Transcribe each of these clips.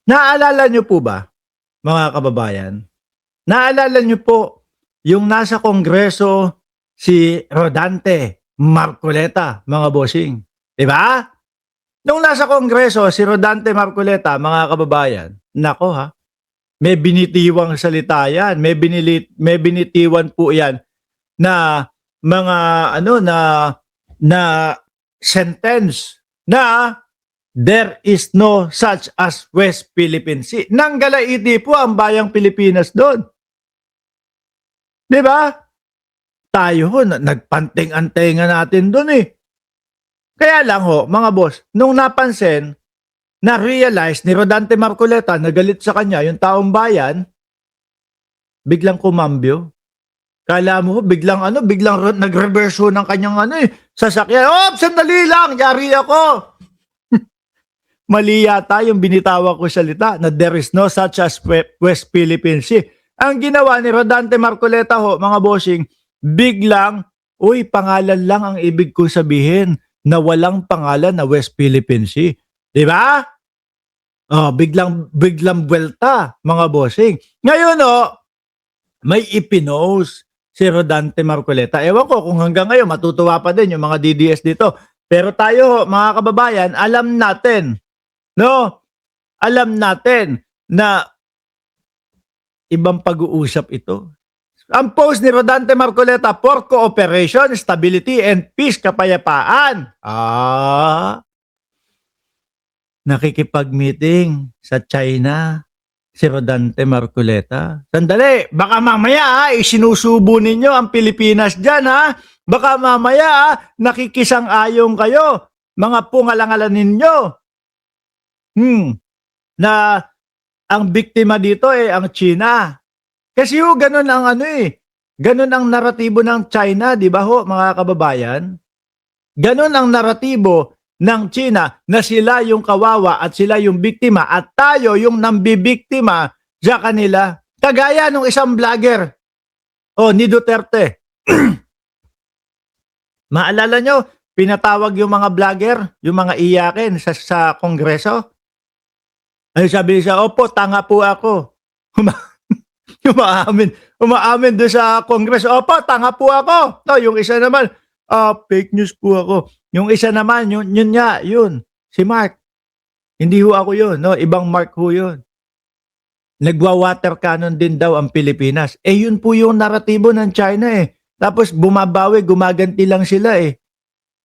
Naalala niyo po ba, mga kababayan? Naalala niyo po yung nasa Kongreso si Rodante Marcoleta, mga bossing, 'di ba? Nung nasa Kongreso si Rodante Marcoleta, mga kababayan, nako ha, may binitiwang salita 'yan, may binitiwan po 'yan na mga ano na sentence na there is no such as West Philippine Sea. Nanggalaiti po ang bayang Pilipinas doon. 'Di ba? Tayo ho, nagpanting-antenga natin doon eh. Kaya lang ho, mga boss, nung napansin, na-realize ni Rodante Marcoleta na galit sa kanya yung taong bayan, biglang kumambyo. Kala mo, biglang nag-reverse ho ng kanyang sasakyan. Oh, sandali lang, yari ako. Mali yata yung binitawan ko salita na there is no such as West Philippine Sea. Ang ginawa ni Rodante Marcoleta ho, mga bossing, biglang, uy, pangalan lang ang ibig ko sabihin na walang pangalan na West Philippine Sea. Di ba? Oh, biglang buwelta, mga bossing. Ngayon, may ipinost si Rodante Marcoleta. Ewan ko kung hanggang ngayon matutuwa pa din yung mga DDS dito. Pero tayo, mga kababayan, alam natin, no? Alam natin na ibang pag-uusap ito. Ang post ni Rodante Marcoleta for cooperation, stability, and peace, kapayapaan. Nakikipag-meeting sa China si Rodante Marcoleta. Sandali, baka mamaya isinusubo ninyo ang Pilipinas dyan ha. Baka mamaya nakikisang-ayong kayo, mga pungalangalan ninyo. Na ang biktima dito ang China. Kasi ganun ang ganun ang naratibo ng China, di ba ho, mga kababayan? Ganun ang naratibo ng China na sila yung kawawa at sila yung biktima at tayo yung nambibiktima sa kanila. Kagaya nung isang vlogger, ni Duterte. Maalala nyo, pinatawag yung mga vlogger, yung mga iyakin sa Kongreso? Ay sabi niya, opo, tanga po ako. Umaamin doon sa Kongreso, opo, tanga po ako. No, yung isa naman, fake news po ako. Yung isa naman, yun, si Mark. Hindi ho ako yun, no? Ibang Mark ho yun. Nagwa-water cannon din daw ang Pilipinas. Yun po yung naratibo ng China eh. Tapos bumabawi, gumaganti lang sila eh.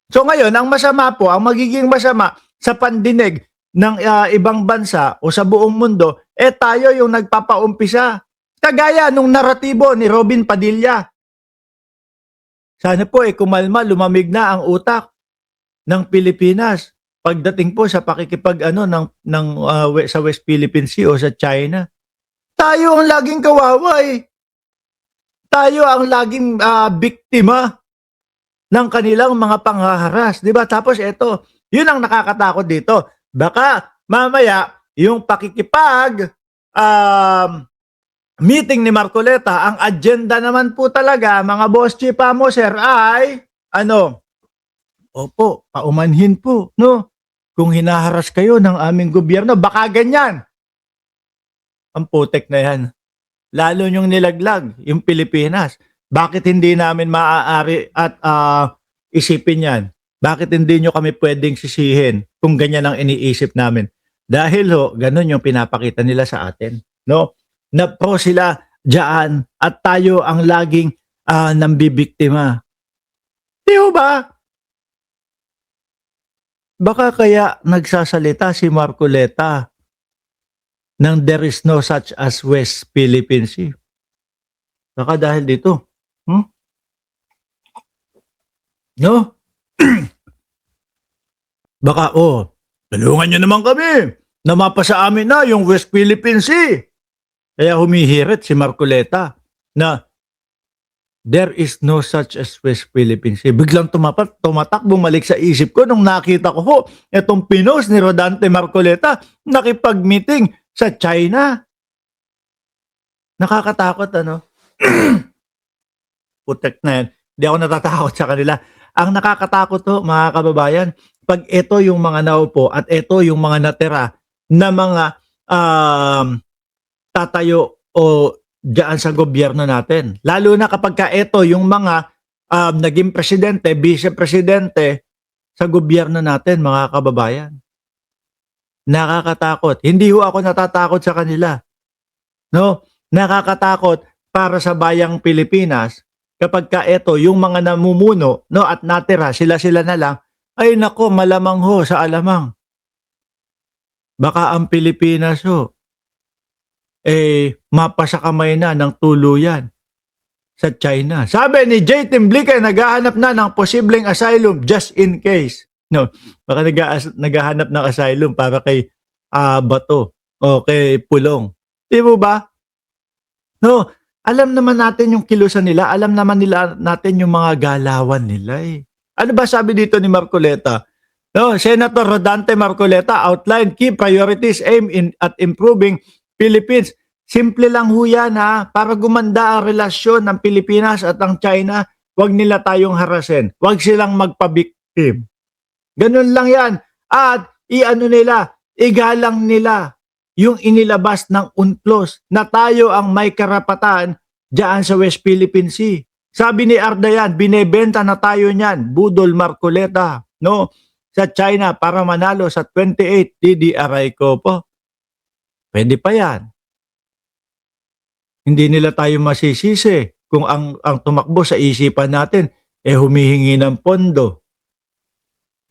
So ngayon, ang masama po, ang magiging masama sa pandinig ng ibang bansa o sa buong mundo, tayo yung nagpapaumpisa. Kagaya nung naratibo ni Robin Padilla. Sana po kumalma, lumamig na ang utak ng Pilipinas pagdating po sa pakikipag sa West Philippine Sea o sa China. Tayo ang laging kawawa eh. Tayo ang laging biktima ng kanilang mga panghaharas, 'di ba? Tapos yun ang nakakatakot dito. Baka mamaya yung pakikipag meeting ni Marcoleta, ang agenda naman po talaga, mga boss chief mo sir, ay opo, paumanhin po, no? Kung hinaharas kayo ng aming gobyerno, baka ganyan. Ang putek na yan. Lalo yung nilaglag, yung Pilipinas. Bakit hindi namin maaari at isipin yan? Bakit hindi nyo kami pwedeng sisihin kung ganyan ang iniisip namin? Dahil ganun yung pinapakita nila sa atin. No? Na pro sila dyan at tayo ang laging nambibiktima. Di ba? Baka kaya nagsasalita si Marcoleta ng there is no such as West Philippine Sea. Baka dahil dito. No? Baka, tulungan nyo naman kami na mapasa amin na yung West Philippine Sea. Kaya humihirit si Marcoleta na there is no such as West Philippine Sea. Biglang tumatak, bumalik sa isip ko nung nakita ko itong pinost ni Rodante Marcoleta nakipag-meeting sa China. Nakakatakot, Putek na yan. Hindi ako natatakot sa kanila. Ang nakakatakot mga kababayan, pag ito yung mga naupo at ito yung mga natira na mga tatayo o diyan sa gobyerno natin. Lalo na kapagka eto yung mga naging presidente, vice-presidente sa gobyerno natin, mga kababayan. Nakakatakot. Hindi ho ako natatakot sa kanila. No? Nakakatakot para sa bayang Pilipinas kapagka eto yung mga namumuno, no, at natira sila-sila na lang, ay nako, malamang ho sa alamang. Baka ang Pilipinas ho mapasakamay na ng tuluyan sa China. Sabi ni J. Timblique, naghahanap na ng posibleng asylum just in case. No, baka naghahanap ng asylum para kay Bato o kay Pulong. Di mo ba? No, alam naman natin yung kilusan nila, alam naman natin yung mga galawan nila eh. Ano ba sabi dito ni Marcoleta? No, Senator Rodante Marcoleta outlined key priorities aimed at improving Philippines. Simple lang ho yan ha, para gumanda ang relasyon ng Pilipinas at ang China, wag nila tayong harasin, wag silang magpabiktim. Ganun lang yan. At igalang nila yung inilabas ng UNCLOS na tayo ang may karapatan diyan sa West Philippine Sea. Sabi ni Ardayan, binebenta na tayo niyan, Budol Marcoleta, no, sa China para manalo sa 28 DDRI ko po. Pwede pa yan. Hindi nila tayo masisisi kung ang tumakbo sa isipan natin humihingi ng pondo.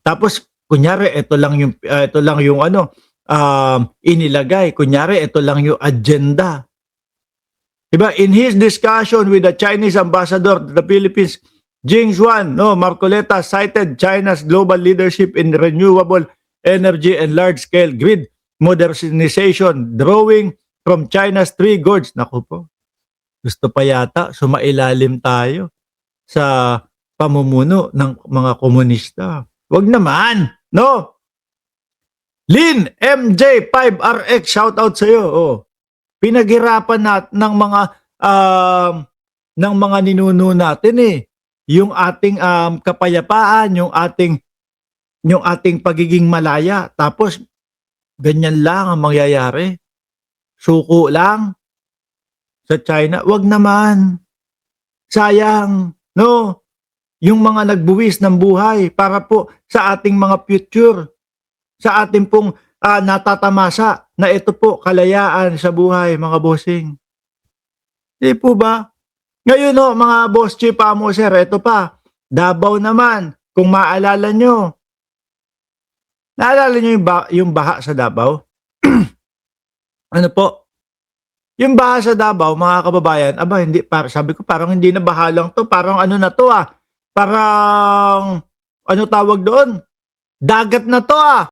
Tapos kunyari ito lang yung inilagay, kunyari ito lang yung agenda. Diba? In his discussion with the Chinese ambassador to the Philippines, Jing Xuan, no, Marcoleta cited China's global leadership in renewable energy and large-scale grid modernization, drawing from China's three gorges. Naku po, gusto pa yata sumailalim tayo sa pamumuno ng mga komunista. Wag naman, no? Lin MJ5RX, shout out sa iyo. Oh. Pinaghirapan ng mga ninuno natin yung ating kapayapaan, yung ating pagiging malaya. Tapos ganyan lang ang mangyayari. Suko lang sa China. Wag naman. Sayang, no? Yung mga nagbuwis ng buhay para po sa ating mga future, sa ating pong natatamasa na ito po kalayaan sa buhay, mga bossing. Di po ba? Ngayon mga boss chief, sir, ito pa, Davao naman, kung maalala nyo. Naalala nyo yung baha sa Davao? Ano po? Yung baha sa Davao, mga kababayan, hindi, sabi ko parang hindi na baha lang to, parang ano na to parang, ano tawag doon? Dagat na to